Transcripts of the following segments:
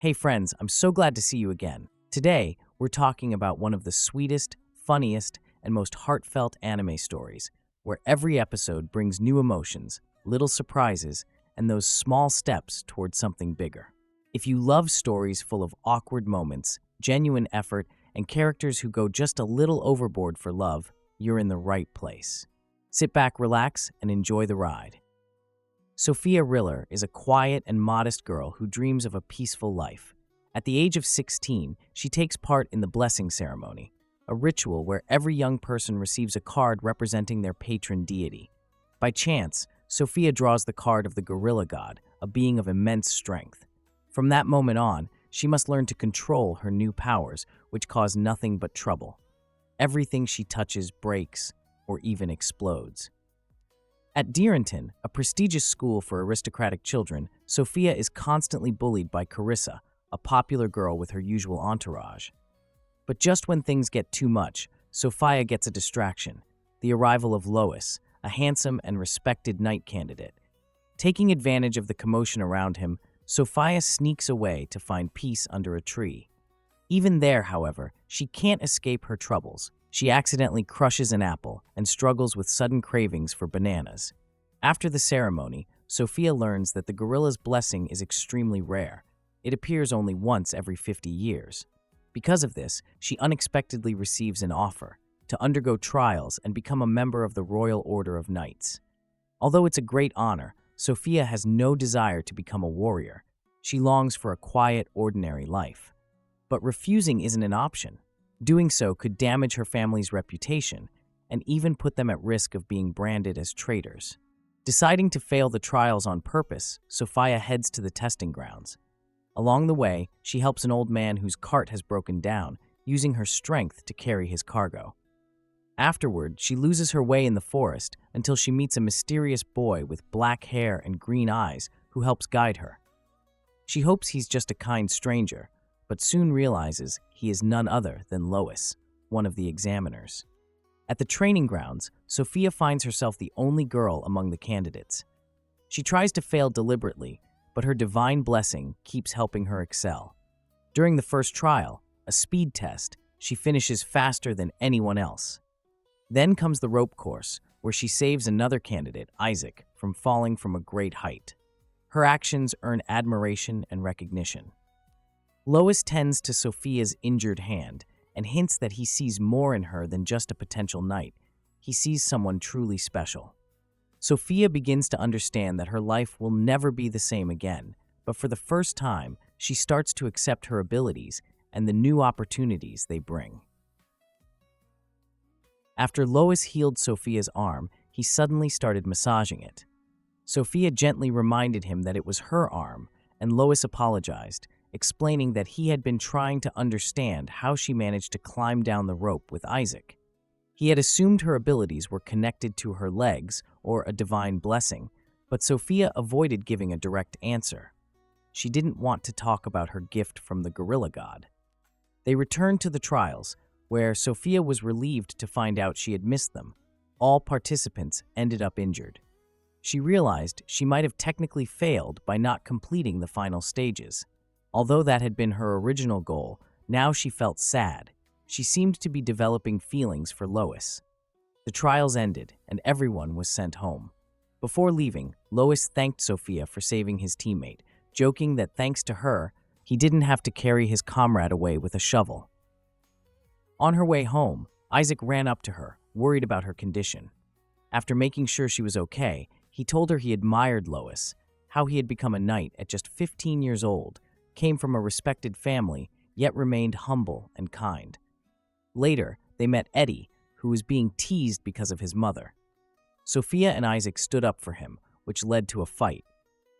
Hey friends, I'm so glad to see you again. Today, we're talking about one of the sweetest, funniest, and most heartfelt anime stories, where every episode brings new emotions, little surprises, and those small steps towards something bigger. If you love stories full of awkward moments, genuine effort, and characters who go just a little overboard for love, you're in the right place. Sit back, relax, and enjoy the ride. Sophia Riller is a quiet and modest girl who dreams of a peaceful life. At the age of 16, she takes part in the blessing ceremony, a ritual where every young person receives a card representing their patron deity. By chance, Sophia draws the card of the gorilla god, a being of immense strength. From that moment on, she must learn to control her new powers, which cause nothing but trouble. Everything she touches breaks or even explodes. At Deerington, a prestigious school for aristocratic children, Sophia is constantly bullied by Carissa, a popular girl with her usual entourage. But just when things get too much, Sophia gets a distraction: the arrival of Lois, a handsome and respected knight candidate. Taking advantage of the commotion around him, Sophia sneaks away to find peace under a tree. Even there, however, she can't escape her troubles. She accidentally crushes an apple and struggles with sudden cravings for bananas. After the ceremony, Sophia learns that the gorilla's blessing is extremely rare. It appears only once every 50 years. Because of this, she unexpectedly receives an offer to undergo trials and become a member of the Royal Order of Knights. Although it's a great honor, Sophia has no desire to become a warrior. She longs for a quiet, ordinary life. But refusing isn't an option. Doing so could damage her family's reputation and even put them at risk of being branded as traitors. Deciding to fail the trials on purpose, Sophia heads to the testing grounds. Along the way, she helps an old man whose cart has broken down, using her strength to carry his cargo. Afterward, she loses her way in the forest until she meets a mysterious boy with black hair and green eyes who helps guide her. She hopes he's just a kind stranger, but soon realizes he is none other than Lois, one of the examiners. At the training grounds, Sophia finds herself the only girl among the candidates. She tries to fail deliberately, but her divine blessing keeps helping her excel. During the first trial, a speed test, she finishes faster than anyone else. Then comes the rope course, where she saves another candidate, Isaac, from falling from a great height. Her actions earn admiration and recognition. Lois tends to Sophia's injured hand and hints that he sees more in her than just a potential knight. He sees someone truly special. Sophia begins to understand that her life will never be the same again, but for the first time, she starts to accept her abilities and the new opportunities they bring. After Lois healed Sophia's arm, he suddenly started massaging it. Sophia gently reminded him that it was her arm, and Lois apologized, explaining that he had been trying to understand how she managed to climb down the rope with Isaac. He had assumed her abilities were connected to her legs or a divine blessing, but Sophia avoided giving a direct answer. She didn't want to talk about her gift from the gorilla god. They returned to the trials, where Sophia was relieved to find out she had missed them. All participants ended up injured. She realized she might have technically failed by not completing the final stages. Although that had been her original goal, now she felt sad. She seemed to be developing feelings for Lois. The trials ended, and everyone was sent home. Before leaving, Lois thanked Sophia for saving his teammate, joking that thanks to her, he didn't have to carry his comrade away with a shovel. On her way home, Isaac ran up to her, worried about her condition. After making sure she was okay, he told her he admired Lois, how he had become a knight at just 15 years old, came from a respected family, yet remained humble and kind. Later, they met Eddie, who was being teased because of his mother. Sophia and Isaac stood up for him, which led to a fight.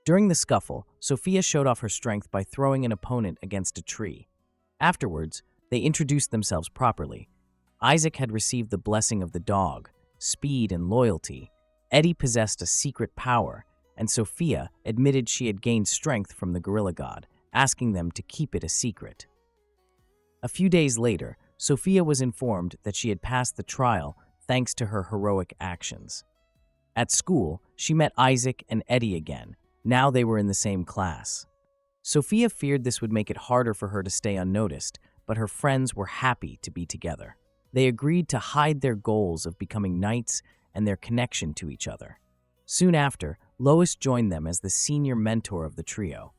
During the scuffle, Sophia showed off her strength by throwing an opponent against a tree. Afterwards, they introduced themselves properly. Isaac had received the blessing of the dog, speed and loyalty. Eddie possessed a secret power, and Sophia admitted she had gained strength from the gorilla god, asking them to keep it a secret. A few days later, Sophia was informed that she had passed the trial thanks to her heroic actions. At school, she met Isaac and Eddie again. Now they were in the same class. Sophia feared this would make it harder for her to stay unnoticed, but her friends were happy to be together. They agreed to hide their goals of becoming knights and their connection to each other. Soon after, Lois joined them as the senior mentor of the trio.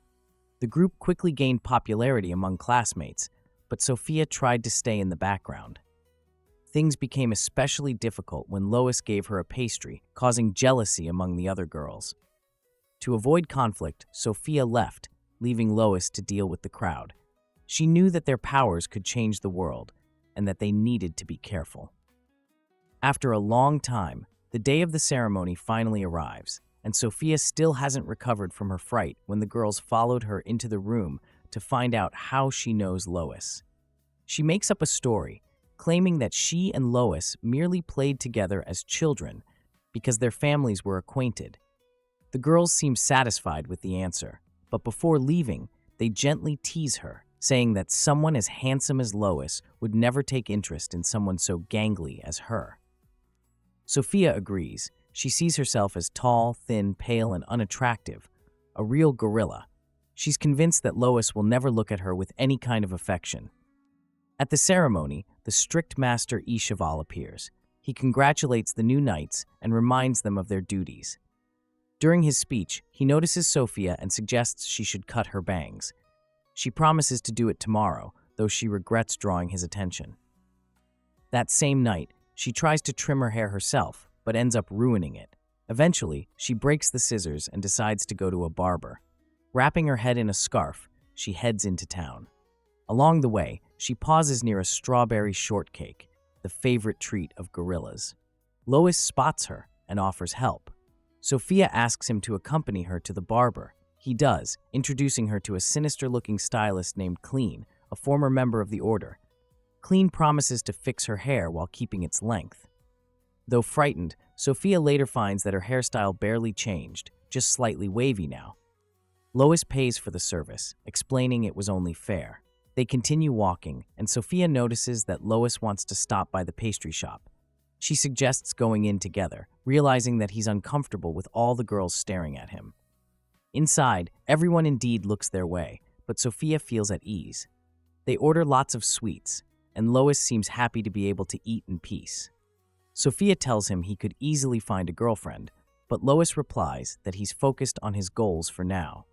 The group quickly gained popularity among classmates, but Sophia tried to stay in the background. Things became especially difficult when Lois gave her a pastry, causing jealousy among the other girls. To avoid conflict, Sophia left, leaving Lois to deal with the crowd. She knew that their powers could change the world, and that they needed to be careful. After a long time, the day of the ceremony finally arrives, and Sophia still hasn't recovered from her fright when the girls followed her into the room to find out how she knows Lois. She makes up a story, claiming that she and Lois merely played together as children because their families were acquainted. The girls seem satisfied with the answer, but before leaving, they gently tease her, saying that someone as handsome as Lois would never take interest in someone so gangly as her. Sophia agrees. She sees herself as tall, thin, pale, and unattractive, a real gorilla. She's convinced that Lois will never look at her with any kind of affection. At the ceremony, the strict master Ishaval appears. He congratulates the new knights and reminds them of their duties. During his speech, he notices Sophia and suggests she should cut her bangs. She promises to do it tomorrow, though she regrets drawing his attention. That same night, she tries to trim her hair herself, but ends up ruining it. Eventually, she breaks the scissors and decides to go to a barber. Wrapping her head in a scarf, she heads into town. Along the way, she pauses near a strawberry shortcake, the favorite treat of gorillas. Lois spots her and offers help. Sophia asks him to accompany her to the barber. He does, introducing her to a sinister-looking stylist named Clean, a former member of the Order. Clean promises to fix her hair while keeping its length. Though frightened, Sophia later finds that her hairstyle barely changed, just slightly wavy now. Lois pays for the service, explaining it was only fair. They continue walking, and Sophia notices that Lois wants to stop by the pastry shop. She suggests going in together, realizing that he's uncomfortable with all the girls staring at him. Inside, everyone indeed looks their way, but Sophia feels at ease. They order lots of sweets, and Lois seems happy to be able to eat in peace. Sophia tells him he could easily find a girlfriend, but Lois replies that he's focused on his goals for now.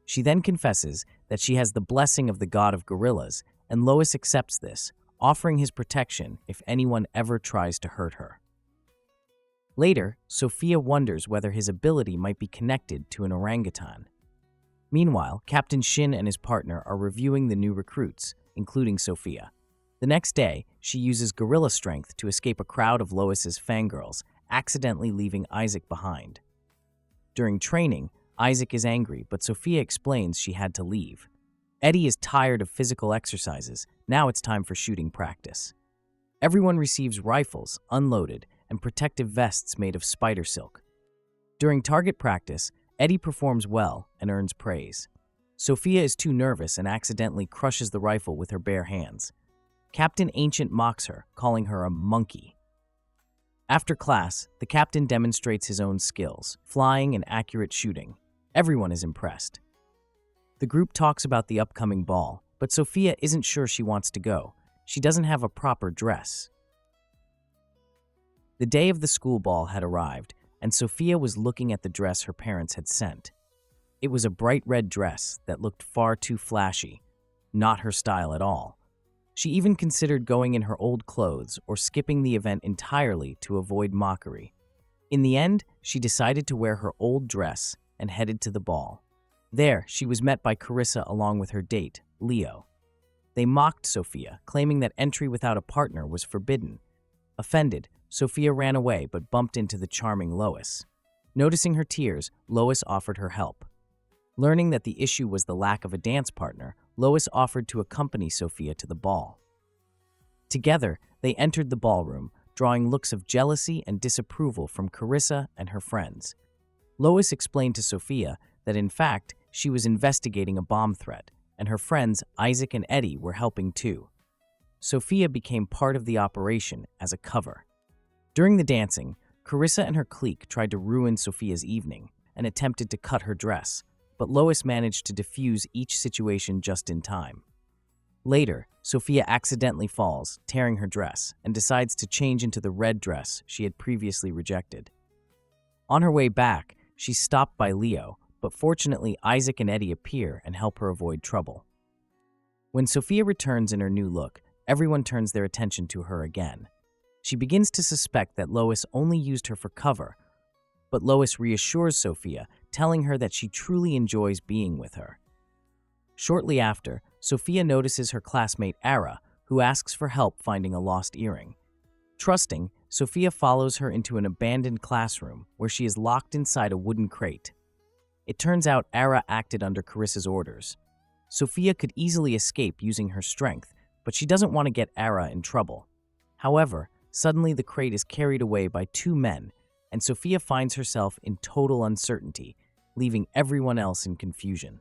She then confesses that she has the blessing of the god of gorillas, and Lois accepts this, offering his protection if anyone ever tries to hurt her. Later, Sophia wonders whether his ability might be connected to an orangutan. Meanwhile, Captain Shin and his partner are reviewing the new recruits, including Sophia. The next day, she uses gorilla strength to escape a crowd of Lois's fangirls, accidentally leaving Isaac behind. During training, Isaac is angry, but Sophia explains she had to leave. Eddie is tired of physical exercises. Now it's time for shooting practice. Everyone receives rifles, unloaded, and protective vests made of spider silk. During target practice, Eddie performs well and earns praise. Sophia is too nervous and accidentally crushes the rifle with her bare hands. Captain Ancient mocks her, calling her a monkey. After class, the captain demonstrates his own skills, flying and accurate shooting. Everyone is impressed. The group talks about the upcoming ball, but Sophia isn't sure she wants to go. She doesn't have a proper dress. The day of the school ball had arrived, and Sophia was looking at the dress her parents had sent. It was a bright red dress that looked far too flashy, not her style at all. She even considered going in her old clothes or skipping the event entirely to avoid mockery. In the end, she decided to wear her old dress and headed to the ball. There, she was met by Carissa along with her date, Leo. They mocked Sophia, claiming that entry without a partner was forbidden. Offended, Sophia ran away but bumped into the charming Lois. Noticing her tears, Lois offered her help. Learning that the issue was the lack of a dance partner, Lois offered to accompany Sophia to the ball. Together, they entered the ballroom, drawing looks of jealousy and disapproval from Carissa and her friends. Lois explained to Sophia that in fact, she was investigating a bomb threat, and her friends Isaac and Eddie were helping too. Sophia became part of the operation as a cover. During the dancing, Carissa and her clique tried to ruin Sophia's evening and attempted to cut her dress, but Lois managed to defuse each situation just in time. Later, Sophia accidentally falls, tearing her dress, and decides to change into the red dress she had previously rejected. On her way back, she's stopped by Leo, but fortunately Isaac and Eddie appear and help her avoid trouble. When Sophia returns in her new look, everyone turns their attention to her again. She begins to suspect that Lois only used her for cover, but Lois reassures Sophia, telling her that she truly enjoys being with her. Shortly after, Sophia notices her classmate Ara, who asks for help finding a lost earring. Trusting, Sophia follows her into an abandoned classroom where she is locked inside a wooden crate. It turns out Ara acted under Carissa's orders. Sophia could easily escape using her strength, but she doesn't want to get Ara in trouble. However, suddenly the crate is carried away by two men, and Sophia finds herself in total uncertainty, leaving everyone else in confusion.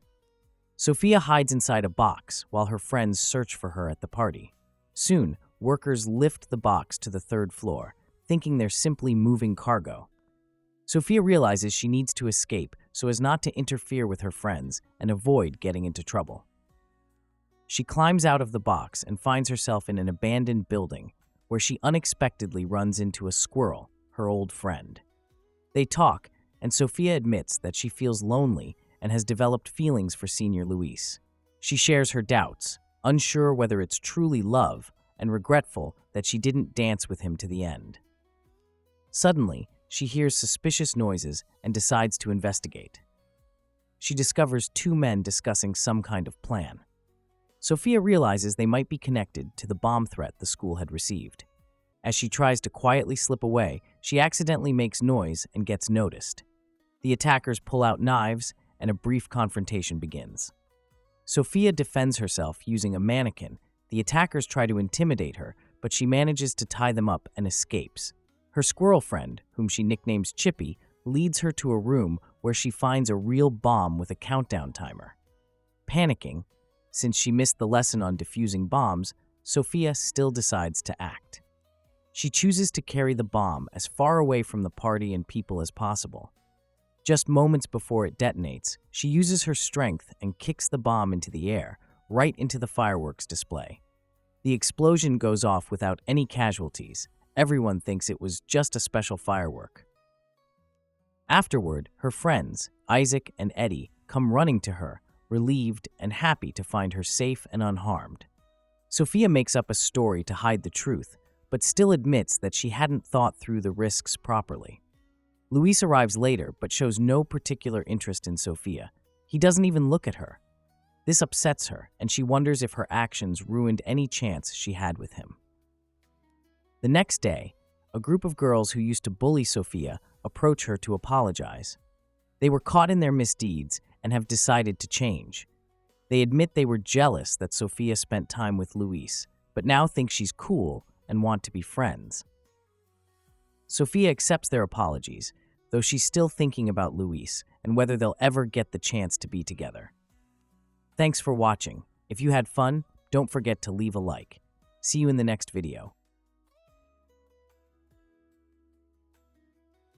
Sophia hides inside a box while her friends search for her at the party. Soon, workers lift the box to the third floor, thinking they're simply moving cargo. Sophia realizes she needs to escape so as not to interfere with her friends and avoid getting into trouble. She climbs out of the box and finds herself in an abandoned building where she unexpectedly runs into a squirrel, her old friend. They talk, and Sophia admits that she feels lonely and has developed feelings for Senior Luis. She shares her doubts, unsure whether it's truly love, and regretful that she didn't dance with him to the end. Suddenly, she hears suspicious noises and decides to investigate. She discovers two men discussing some kind of plan. Sophia realizes they might be connected to the bomb threat the school had received. As she tries to quietly slip away, she accidentally makes noise and gets noticed. The attackers pull out knives, and a brief confrontation begins. Sophia defends herself using a mannequin. The attackers try to intimidate her, but she manages to tie them up and escapes. Her squirrel friend, whom she nicknames Chippy, leads her to a room where she finds a real bomb with a countdown timer. Panicking, since she missed the lesson on defusing bombs, Sophia still decides to act. She chooses to carry the bomb as far away from the party and people as possible. Just moments before it detonates, she uses her strength and kicks the bomb into the air, right into the fireworks display. The explosion goes off without any casualties. Everyone thinks it was just a special firework. Afterward, her friends, Isaac and Eddie, come running to her, relieved and happy to find her safe and unharmed. Sophia makes up a story to hide the truth, but still admits that she hadn't thought through the risks properly. Luis arrives later but shows no particular interest in Sophia. He doesn't even look at her. This upsets her, and she wonders if her actions ruined any chance she had with him. The next day, a group of girls who used to bully Sophia approach her to apologize. They were caught in their misdeeds and have decided to change. They admit they were jealous that Sophia spent time with Luis, but now think she's cool and want to be friends. Sophia accepts their apologies, though she's still thinking about Luis and whether they'll ever get the chance to be together. Thanks for watching. If you had fun, don't forget to leave a like. See you in the next video.